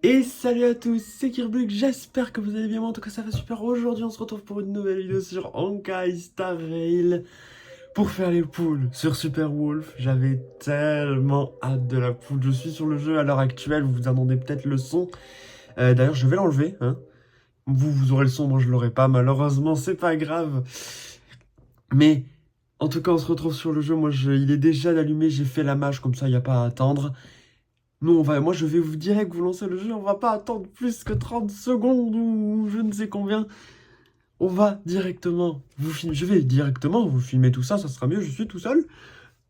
Et salut à tous, c'est Kirbluk, j'espère que vous allez bien, en tout cas ça va super. Aujourd'hui on se retrouve pour une nouvelle vidéo sur Honkai Star Rail pour faire les poules sur Super Wolf. J'avais tellement hâte de la poule, je suis sur le jeu à l'heure actuelle, vous entendez peut-être le son. D'ailleurs je vais l'enlever, hein. Vous aurez le son, moi je l'aurai pas, malheureusement c'est pas grave. Mais en tout cas on se retrouve sur le jeu, il est déjà allumé, j'ai fait la mage comme ça il n'y a pas à attendre. Nous, moi, je vais vous direct vous lancer le jeu. On va pas attendre plus que 30 secondes ou je ne sais combien. On va directement vous filmer. Je vais directement vous filmer tout ça. Ça sera mieux. Je suis tout seul.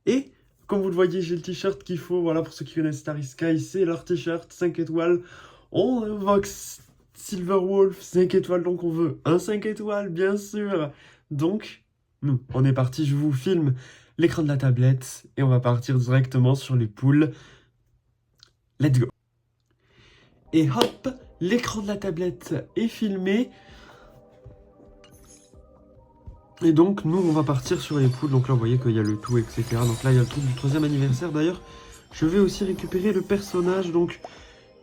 Et comme vous le voyez, j'ai le t-shirt qu'il faut. Voilà, pour ceux qui connaissent Starry Sky, c'est leur t-shirt 5 étoiles. On invoque Silver Wolf 5 étoiles. Donc, on veut un 5 étoiles, bien sûr. Donc, nous, on est parti. Je vous filme l'écran de la tablette. Et on va partir directement sur les poules. Let's go. Et hop, l'écran de la tablette est filmé. Et donc, nous, on va partir sur les poules. Donc là, vous voyez qu'il y a le tout, etc. Donc là, il y a le truc du 3e anniversaire. D'ailleurs, je vais aussi récupérer le personnage. Donc,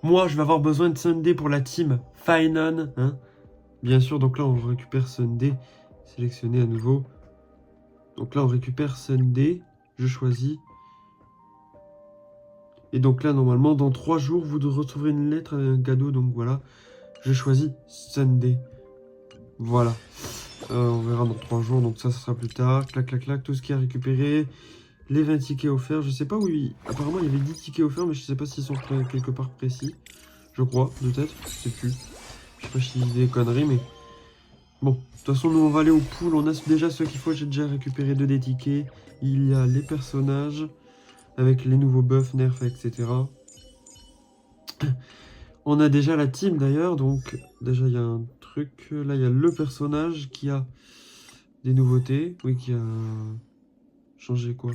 moi, je vais avoir besoin de Sunday pour la team Finon. Hein, bien sûr, donc là, on récupère Sunday. Sélectionner à nouveau. Donc là, on récupère Sunday. Je choisis. Et donc là, normalement, dans 3 jours, vous recevrez une lettre, un cadeau. Donc voilà, je choisis Sunday. Voilà. On verra dans 3 jours, donc ça sera plus tard. Clac, clac, clac, tout ce qui est récupéré. Les 20 tickets offerts, je sais pas où il... Apparemment, il y avait 10 tickets offerts, mais je sais pas s'ils sont quelque part précis. Je crois, peut-être, je sais plus. Je sais pas si je dis des conneries, mais... Bon, de toute façon, nous, on va aller aux poules. On a déjà ce qu'il faut, j'ai déjà récupéré 2 des tickets. Il y a les personnages, avec les nouveaux buffs, nerfs, etc. On a déjà la team d'ailleurs, donc déjà il y a un truc, là il y a le personnage qui a des nouveautés, oui qui a changé quoi.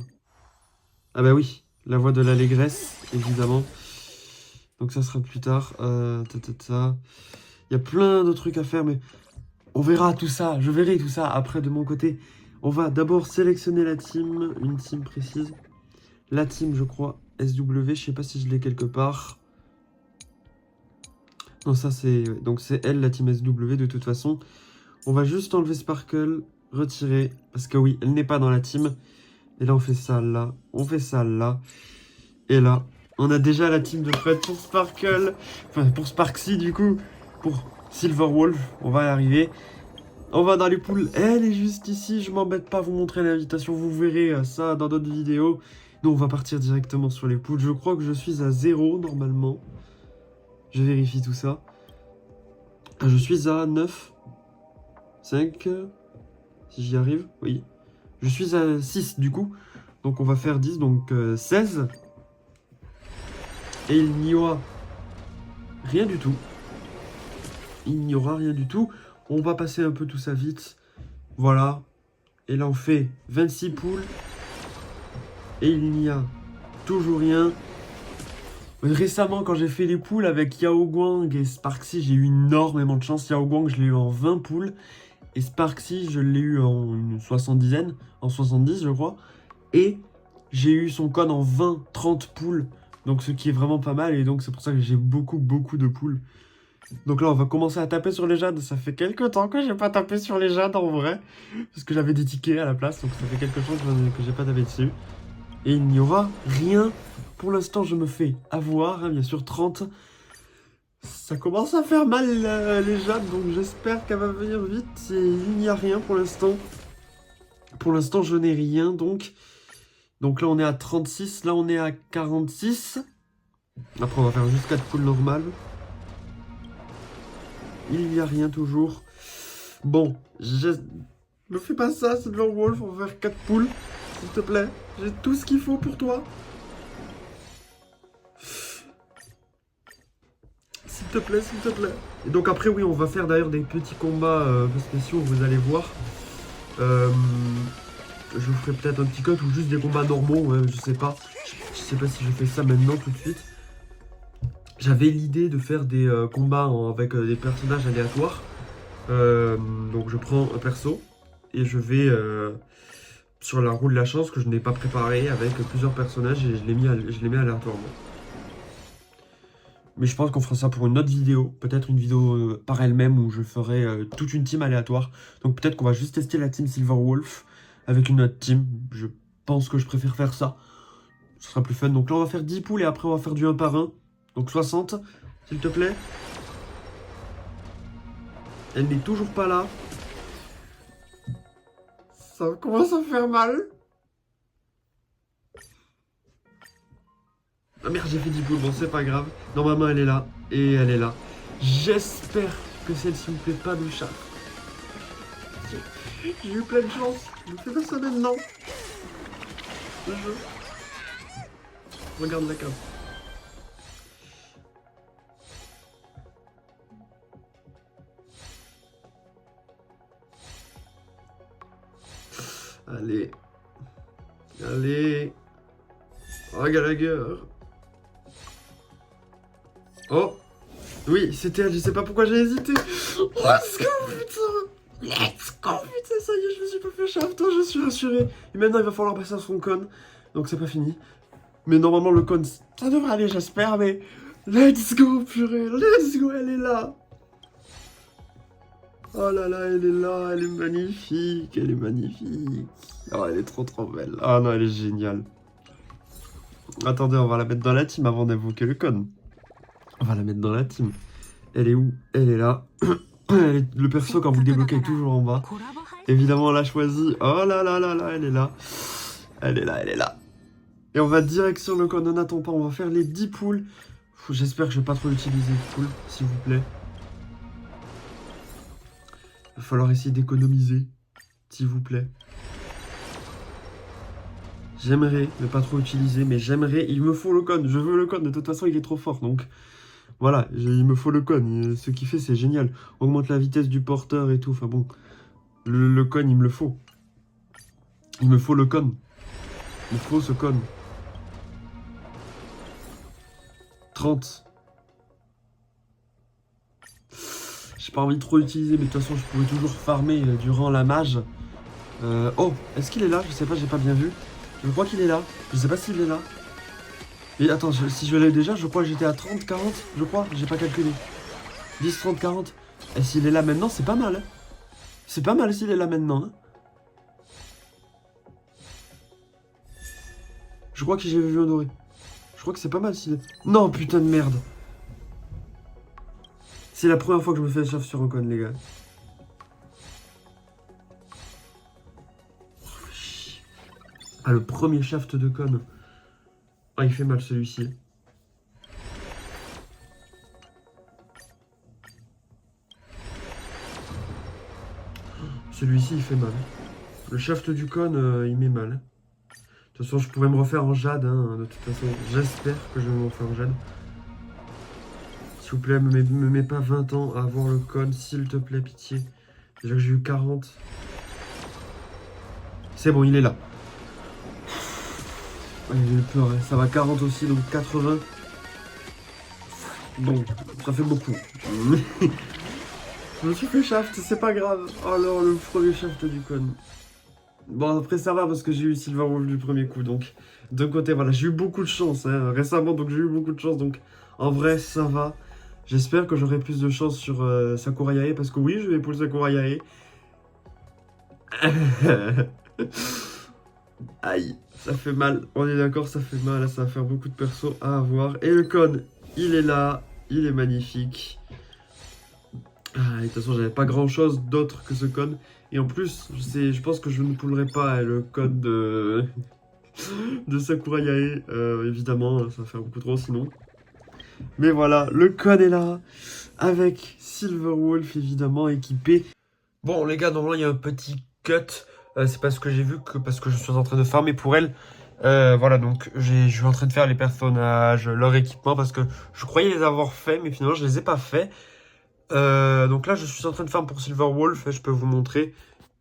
Ah bah oui, la voix de l'allégresse évidemment, donc ça sera plus tard, il y a plein de trucs à faire mais on verra tout ça, je verrai tout ça après de mon côté. On va d'abord sélectionner la team, une team précise, la team je crois SW, je sais pas si je l'ai quelque part. Non, ça c'est... Donc c'est elle, la team SW, de toute façon. On va juste enlever Sparkle, retirer, parce que oui, elle n'est pas dans la team. Et là, on fait ça là, on fait ça là. Et là, on a déjà la team de Fred pour Sparkle. Enfin, pour Sparksy, du coup. Pour Silver Wolf, on va y arriver. On va dans les poules. Elle est juste ici, je m'embête pas à vous montrer l'invitation. Vous verrez ça dans d'autres vidéos. Nous, on va partir directement sur les poules. Je crois que je suis à 0, normalement. Je vérifie tout ça. Je suis à 9, 5, si j'y arrive, oui. Je suis à 6 du coup, donc on va faire 10, donc 16. Et il n'y aura rien du tout. Il n'y aura rien du tout. On va passer un peu tout ça vite. Voilà. Et là on fait 26 poules. Et il n'y a toujours rien. Récemment, quand j'ai fait les poules avec Yao Guang et Sparksy, j'ai eu énormément de chance. Yao Guang, je l'ai eu en 20 poules. Et Sparksy, je l'ai eu en une 70aine, en 70 je crois. Et j'ai eu son code en 20-30 poules. Donc ce qui est vraiment pas mal. Et donc c'est pour ça que j'ai beaucoup de poules. Donc là on va commencer à taper sur les jades. Ça fait quelques temps que j'ai pas tapé sur les jades en vrai. Parce que j'avais des tickets à la place. Donc ça fait quelque chose que j'ai pas tapé dessus. Et il n'y aura rien. Pour l'instant je me fais avoir. Hein, bien sûr 30. Ça commence à faire mal les jades, donc j'espère qu'elle va venir vite. Et il n'y a rien pour l'instant. Pour l'instant, je n'ai rien, donc. Donc là, on est à 36. Là, on est à 46. Après, on va faire juste 4 poules normales. Il n'y a rien toujours. Bon, ne fais pas ça, Silver Wolf. On va faire 4 poules, s'il te plaît. J'ai tout ce qu'il faut pour toi. S'il te plaît, s'il te plaît. Et donc après, oui, on va faire d'ailleurs des petits combats spéciaux, vous allez voir. Je vous ferai peut-être un petit cut ou juste des combats normaux, ouais, je sais pas. Je sais pas si je fais ça maintenant tout de suite. J'avais l'idée de faire des combats avec des personnages aléatoires. Donc je prends un perso et je vais sur la roue de la chance que je n'ai pas préparé avec plusieurs personnages et je les mets aléatoirement. Mais je pense qu'on fera ça pour une autre vidéo. Peut-être une vidéo par elle-même où je ferai toute une team aléatoire. Donc peut-être qu'on va juste tester la team Silverwolf avec une autre team. Je pense que je préfère faire ça. Ce sera plus fun. Donc là, on va faire 10 poules et après, on va faire du 1 par 1. Donc 60, s'il te plaît. Elle n'est toujours pas là. Ça commence à faire mal. Ah merde, j'ai fait 10 poules. Bon, c'est pas grave. Normalement, elle est là. Et elle est là. J'espère que celle-ci me plaît pas de chat. J'ai eu plein de chance. Je fais pas ça maintenant. Le jeu. Regarde la carte. Allez. Allez. Oh, Gallagher. Oh. Oui, c'était elle. Je sais pas pourquoi j'ai hésité. Let's go, putain. Let's go, putain. Ça y est, je me suis pas fait shaft. Je suis rassuré. Et maintenant, il va falloir passer à son con. Donc, c'est pas fini. Mais normalement, le con, ça devrait aller, j'espère. Mais let's go, purée. Let's go, elle est là. Oh là là, elle est là. Elle est magnifique. Elle est magnifique. Oh, elle est trop trop belle. Ah non, elle est géniale. Attendez, on va la mettre dans la team avant d'évoquer le con. On va la mettre dans la team. Elle est où? Elle est là. Le perso, quand vous le débloquez, est toujours en bas. Évidemment, on l'a choisi. Oh là là là là, elle est là. Elle est là, elle est là. Et on va direct sur le con. On n'attend pas, on va faire les 10 poules. J'espère que je vais pas trop utiliser de poules, s'il vous plaît. Il va falloir essayer d'économiser, s'il vous plaît. J'aimerais ne pas trop utiliser, mais j'aimerais. Il me faut le con. Je veux le con. De toute façon, il est trop fort. Donc, voilà. Il me faut le con. Ce qu'il fait, c'est génial. Augmente la vitesse du porteur et tout. Enfin bon. Le con, il me le faut. Il me faut le con. Il me faut ce con. 30. J'ai pas envie de trop utiliser, mais de toute façon, je pourrais toujours farmer durant la mage. Oh, est-ce qu'il est là? Je sais pas, j'ai pas bien vu. Je crois qu'il est là. Je sais pas s'il est là. Et attends, si je l'ai déjà, je crois que j'étais à 30, 40. Je crois, j'ai pas calculé. 10, 30, 40. Et s'il est là maintenant, c'est pas mal. Hein. C'est pas mal s'il est là maintenant. Hein. Je crois que j'ai vu un doré. Je crois que c'est pas mal s'il est... Non, putain de merde. C'est la première fois que je me fais shaft sur un con, les gars. Ah, le premier shaft de con. Ah, il fait mal celui-ci. Celui-ci, il fait mal. Le shaft du con, il met mal. De toute façon, je pourrais me refaire en jade. Hein, de toute façon, j'espère que je vais me refaire en jade. S'il vous plaît, me mets pas 20 ans à avoir le con, s'il te plaît, pitié. Déjà que j'ai eu 40. C'est bon, il est là. J'ai eu peur, hein. Ça va 40 aussi, donc 80. Bon, ça fait beaucoup. Je me suis fait shaft, c'est pas grave. Alors, le premier shaft du con. Bon, après, ça va parce que j'ai eu Silverwolf du premier coup. Donc, d'un côté, voilà, j'ai eu beaucoup de chance hein, récemment. Donc, j'ai eu beaucoup de chance. Donc, en vrai, ça va. J'espère que j'aurai plus de chance sur Sakuraiae. Parce que oui, je vais pour le Sakuraiae. Aïe, ça fait mal. On est d'accord, ça fait mal. Ça va faire beaucoup de persos à avoir. Et le con, il est là. Il est magnifique. Ah, et de toute façon, j'avais pas grand chose d'autre que ce con. Et en plus, je pense que je ne poulerai pas le code de Sakuraiae. Évidemment, ça va faire beaucoup trop sinon. Mais voilà, le code est là. Avec Silverwolf, évidemment, équipé. Bon, les gars, normalement, il y a un petit cut. C'est parce que j'ai vu que parce que je suis en train de farmer pour elle. Voilà, donc je suis en train de faire les personnages, leur équipement, parce que je croyais les avoir faits, mais finalement, je les ai pas faits. Donc là, je suis en train de farm pour Silverwolf et je peux vous montrer.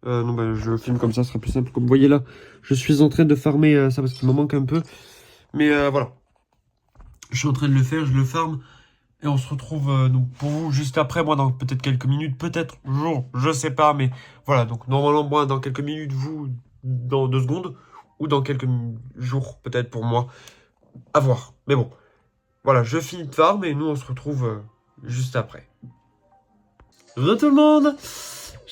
Non, bah, je filme comme ça, ce sera plus simple. Comme vous voyez là, je suis en train de farmer ça parce qu'il me manque un peu. Mais voilà. Je suis en train de le faire, je le farm. Et on se retrouve donc pour vous juste après, moi dans peut-être quelques minutes, peut-être jours, je sais pas. Mais voilà, donc normalement moi dans quelques minutes, vous dans 2 secondes. Ou dans quelques jours peut-être pour moi. À voir. Mais bon. Voilà, je finis de farm et nous on se retrouve juste après. Re tout le monde,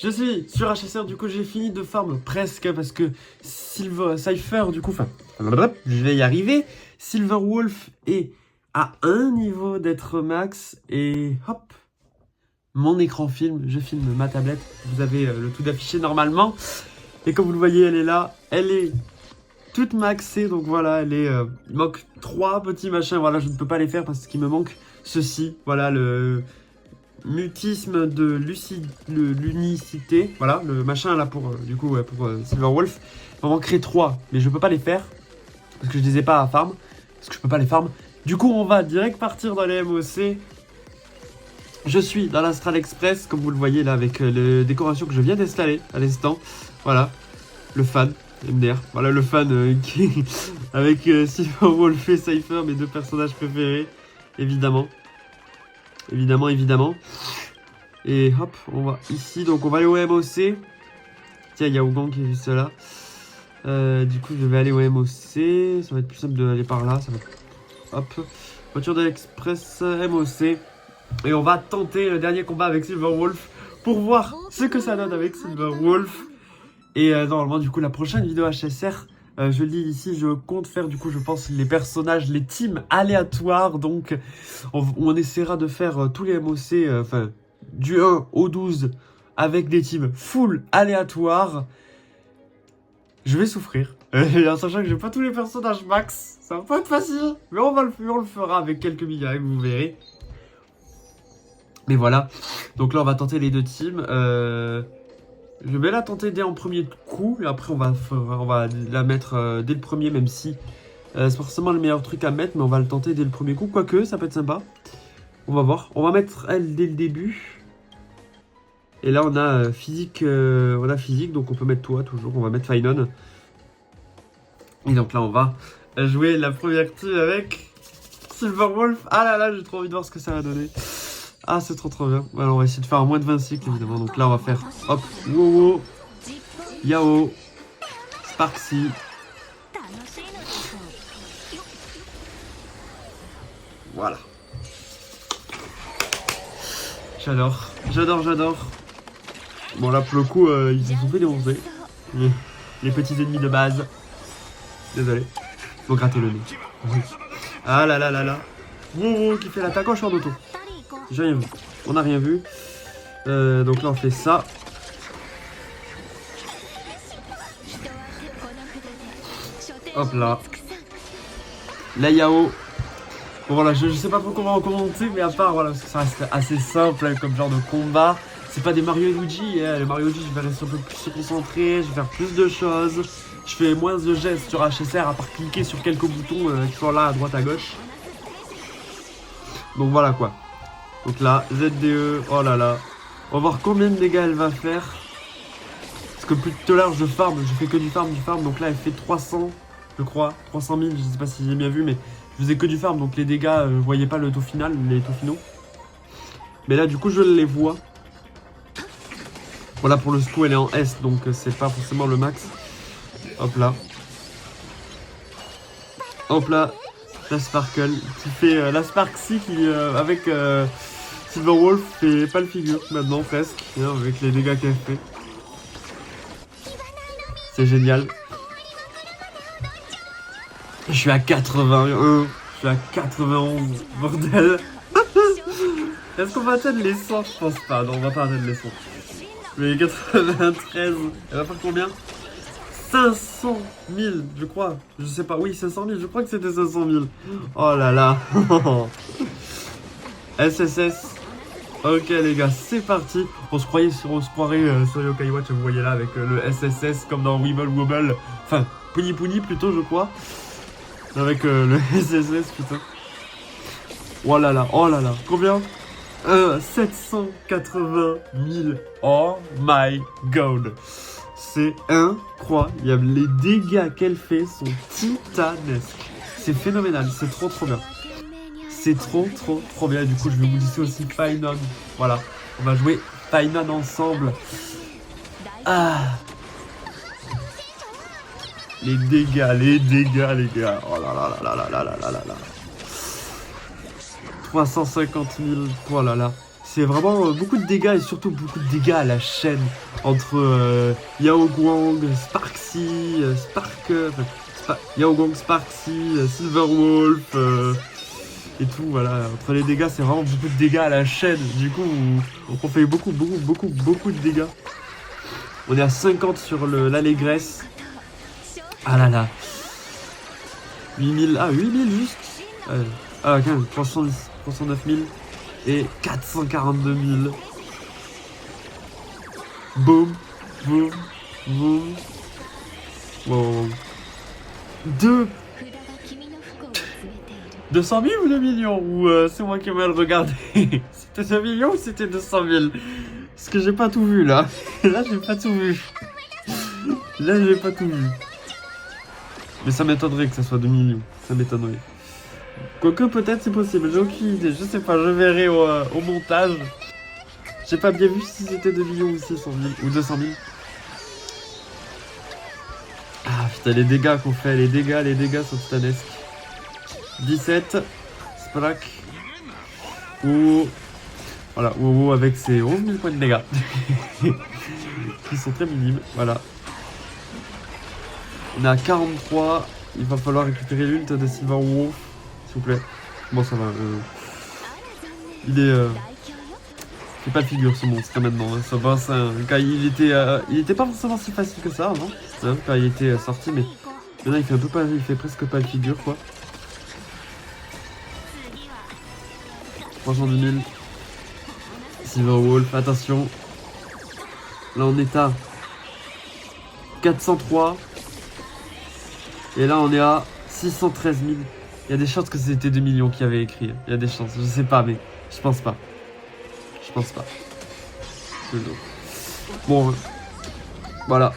je suis sur HSR, du coup j'ai fini de farm presque parce que Cypher, du coup, enfin, je vais y arriver. Silver Wolf est à un niveau d'être max et hop, mon écran filme, je filme ma tablette. Vous avez le tout d'affiché normalement et comme vous le voyez, elle est là, elle est toute maxée, donc voilà, elle est, il manque 3 petits machins, voilà, je ne peux pas les faire parce qu'il me manque ceci, voilà, le mutisme de l'unicité, voilà, le machin là pour, du coup, ouais, pour Silver Wolf. Il m'en manquerait 3, mais je peux pas les faire, parce que je les ai pas à farm, parce que je peux pas les farm. Du coup, on va direct partir dans les MOC. Je suis dans l'Astral Express, comme vous le voyez là, avec les décorations que je viens d'installer à l'instant. Voilà, le fan, MDR. Voilà le fan qui avec Silver Wolf et Cypher, mes 2 personnages préférés, évidemment. Évidemment. Et hop, on va ici, donc on va aller au MOC. Tiens, il y a Ougan qui est juste là. Du coup, je vais aller au MOC. Ça va être plus simple d'aller par là. Ça va... Hop, voiture de l'Express, MOC. Et on va tenter le dernier combat avec Silver Wolf pour voir ce que ça donne avec Silver Wolf. Et normalement, du coup, la prochaine vidéo HSR, je le dis ici, je compte faire, du coup, je pense, les personnages, les teams aléatoires. Donc, on essaiera de faire tous les MOC, enfin, du 1 au 12, avec des teams full aléatoires. Je vais souffrir, en sachant que j'ai pas tous les personnages max. Ça va pas être facile, mais on le fera avec quelques milliards, vous verrez. Mais voilà, donc là on va tenter les 2 teams. Je vais la tenter dès en premier coup, et après on va la mettre dès le premier, même si c'est forcément le meilleur truc à mettre, mais on va le tenter dès le premier coup, quoique ça peut être sympa. On va voir, on va mettre elle dès le début. Et là on a physique, donc on peut mettre toi toujours, on va mettre Finon. Et donc là on va jouer la première team avec Silver Wolf. Ah là là, j'ai trop envie de voir ce que ça va donner. Ah, c'est trop bien. Alors on va essayer de faire un moins de 20 cycles évidemment. Donc là on va faire hop, Wowo, Yao, Sparksy. Voilà. J'adore. Bon là pour le coup ils se sont fait démonter. Les petits ennemis de base. Désolé. Faut gratter le nez. Ah là là. Wowo qui fait l'attaque en short d'auto. J'ai rien vu. On n'a rien vu. Donc là on fait ça. Hop là. La Yao. Bon voilà, je sais pas trop comment commenter, mais à part voilà, parce que ça reste assez simple hein, comme genre de combat. C'est pas des Mario et Luigi. Hein. Les Mario et Luigi, je vais rester un peu plus concentré, je vais faire plus de choses. Je fais moins de gestes sur HSR à part cliquer sur quelques boutons qui sont là à droite à gauche. Donc voilà quoi. Donc là, ZDE, oh là là. On va voir combien de dégâts elle va faire. Parce que plus tout à l'heure je farm, je fais que du farm. Donc là elle fait 300, je crois, 300 000, je sais pas si j'ai bien vu, mais je faisais que du farm. Donc les dégâts, je voyais pas le taux final, les taux finaux. Mais là du coup je les vois. Voilà, pour le SCO elle est en S, donc c'est pas forcément le max. Hop là. Hop là. La Sparkle qui fait la Sparksy qui avec Silver Wolf fait pas le figure maintenant presque hein, avec les dégâts qu'elle fait. C'est génial. Je suis à 81, je suis à 91, bordel. Est-ce qu'on va atteindre les 100? Je pense pas, non on va pas atteindre les 100. Mais 93, elle va faire combien? 500 000, je crois. Je sais pas. Oui, 500 000. Je crois que c'était 500 000. Oh là là. SSS. Ok, les gars, c'est parti. On se croirait sur Yokai Watch, vous voyez là, avec le SSS comme dans Wibble Wobble. Enfin, Puni Puni plutôt, je crois. Avec le SSS, putain. Oh là là. Combien 780 000. Oh my god. C'est incroyable. Les dégâts qu'elle fait sont titanesques. C'est phénoménal. C'est trop bien. C'est trop bien. Du coup, je vais vous laisser aussi Finon. Voilà. On va jouer Finon ensemble. Ah. Les dégâts, les gars. Oh là là. 350 000. Oh là là. C'est vraiment beaucoup de dégâts et surtout beaucoup de dégâts à la chaîne entre Yao Guang, Sparksy, Yao Guang, Sparksy, Silverwolf et tout. Voilà, entre les dégâts, c'est vraiment beaucoup de dégâts à la chaîne. Du coup, on fait beaucoup de dégâts. On est à 50 sur l'allégresse. Ah là là. 8000, 8000 juste. Ah, 309 000 et 442 000. Boum, boum, boum. Wow. 200 000 ou 2 millions? Ou c'est moi qui ai mal regardé? C'était 2 millions ou c'était 200 000? Parce que j'ai pas tout vu là. Là, j'ai pas tout vu. Là, j'ai pas tout vu. Mais ça m'étonnerait que ça soit 2 millions. Ça m'étonnerait. Quoique peut-être c'est possible, j'ai aucune idée, je sais pas, je verrai au montage. J'ai pas bien vu si c'était 2 millions ou 600 000 ou 200 000. Ah putain, les dégâts qu'on fait, les dégâts sont titanesques. 17, Sprak. Ouh. Voilà, Ouh avec ses 11 000 points de dégâts. Qui sont très minimes, voilà. On est à 43, il va falloir récupérer l'ult de Silverwolf. S'il vous plaît. Bon, ça va. Il est. C'est pas de figure ce monstre maintenant. Hein. Ça va, quand il était pas forcément si facile que ça avant. Hein, quand il était sorti, mais maintenant il fait un peu pas. Il fait presque pas de figure quoi. 310 000. Silverwolf, attention. Là on est à 403. Et là on est à 613 000. Il y a des chances que c'était 2 millions qui avaient écrit. Il y a des chances. Je sais pas, mais je pense pas. Je pense pas. Bon, voilà.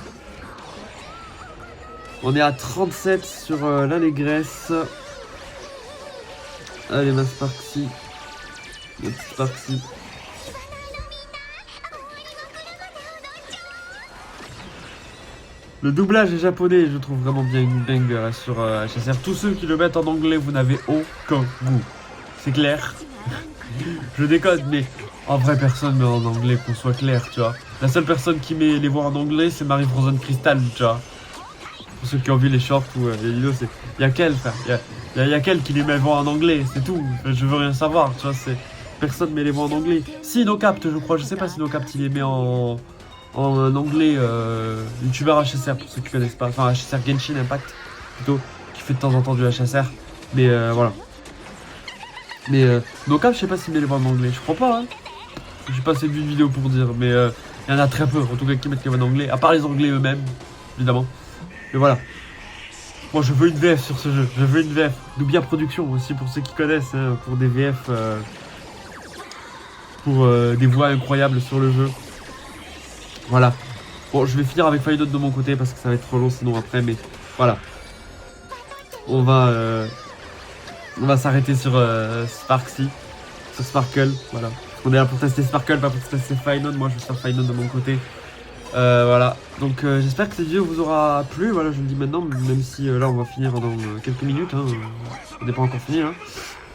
On est à 37 sur l'allégresse. Allez, ma Sparksy. Le petit Sparksy. Le doublage est japonais, je trouve vraiment bien une dingue sur HSR. Tous ceux qui le mettent en anglais, vous n'avez aucun goût. C'est clair. Je déconne, mais en vrai, personne met en anglais, qu'on soit clair, tu vois. La seule personne qui met les voix en anglais, c'est Marie Frozen Crystal, tu vois. Pour ceux qui ont vu les shorts ou les vidéos, c'est. Y'a qu'elle, frère. Y'a qu'elle qui les met les voix en anglais, c'est tout. Je veux rien savoir, tu vois. C'est. Personne met les voix en anglais. Si, NoCapt, je crois. Je sais pas si NoCapt il les met en anglais, youtubeur HSR pour ceux qui connaissent pas, enfin HSR Genshin Impact plutôt, qui fait de temps en temps du HSR, mais voilà. Mais NoCap, je sais pas s'il met les voix en anglais, je crois pas, hein. J'ai pas assez vu de vidéos pour dire, mais il y en a très peu, en tout cas qui mettent les voix en anglais, à part les anglais eux-mêmes, évidemment. Mais voilà. Moi je veux une VF sur ce jeu, je veux une VF. Nubia Production aussi pour ceux qui connaissent, hein, pour des VF, pour des voix incroyables sur le jeu. Voilà. Bon, je vais finir avec Final de mon côté parce que ça va être trop long sinon après, mais voilà. On va s'arrêter sur Sparksy, sur Sparkle, voilà. On est là pour tester Sparkle, pas pour tester Final. Moi, je vais faire Final de mon côté. Voilà. Donc, j'espère que cette vidéo vous aura plu. Voilà, je le dis maintenant, même si là, on va finir dans quelques minutes. Hein. On n'est pas encore fini, hein.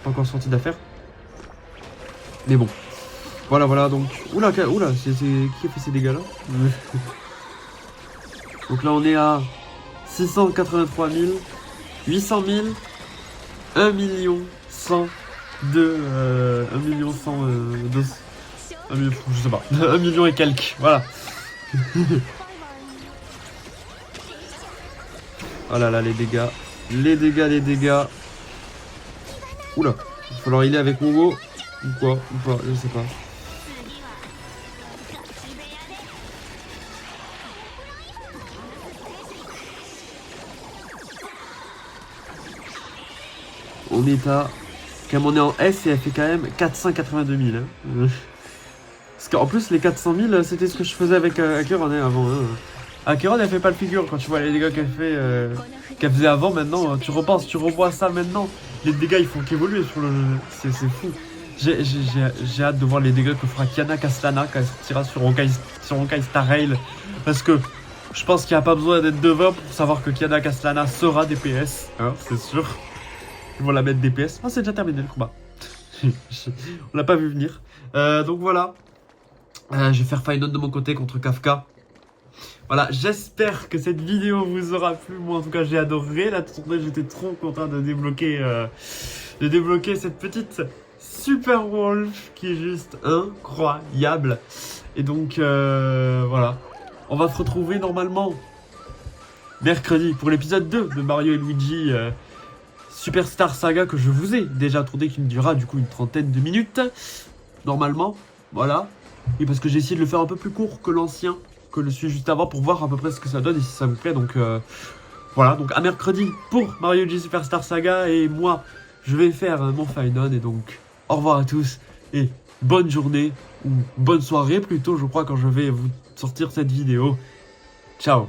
Pas encore sorti d'affaires. Mais bon. Voilà, voilà, donc... Oula, qui a fait ces dégâts-là? Donc là, on est à 683 000, 800 000, 1 million 100 de... 1 million 100 de... 1 million, je sais pas, 1 million et quelques, voilà. Oh là là, les dégâts. Les dégâts. Oula, il va falloir healer avec Momo. Ou quoi, ou pas, je sais pas. On est à... Comme on est en S et elle fait quand même 482 000. Hein. Parce qu'en plus, les 400 000, c'était ce que je faisais avec Acheron avant. Hein. Acheron, elle fait pas le figure quand tu vois les dégâts qu'elle faisait avant. Maintenant, tu repenses, tu revois ça maintenant. Les dégâts, ils font qu'évoluer sur le jeu. C'est fou. J'ai hâte de voir les dégâts que fera Kiana Castellana quand elle sortira sur Honkai Star Rail. Parce que je pense qu'il n'y a pas besoin d'être devin pour savoir que Kiana Castellana sera DPS. Hein, c'est sûr. Ils vont la mettre DPS. Ah, c'est déjà terminé le combat. On l'a pas vu venir. Donc voilà. Je vais faire Final de mon côté contre Kafka. Voilà, j'espère que cette vidéo vous aura plu. Moi, en tout cas, j'ai adoré la tournée. J'étais trop content de débloquer cette petite Super Wolf qui est juste incroyable. Et donc, voilà. On va se retrouver normalement mercredi pour l'épisode 2 de Mario et Luigi Superstar Saga que je vous ai déjà tourné, qui me durera du coup une trentaine de minutes. Normalement, voilà. Et parce que j'ai essayé de le faire un peu plus court que l'ancien, que le celui juste avant, pour voir à peu près ce que ça donne et si ça vous plaît. Donc voilà, donc à mercredi pour Mario Luigi Superstar Saga. Et moi, je vais faire mon final. Et donc, au revoir à tous et bonne journée, ou bonne soirée plutôt, je crois, quand je vais vous sortir cette vidéo. Ciao.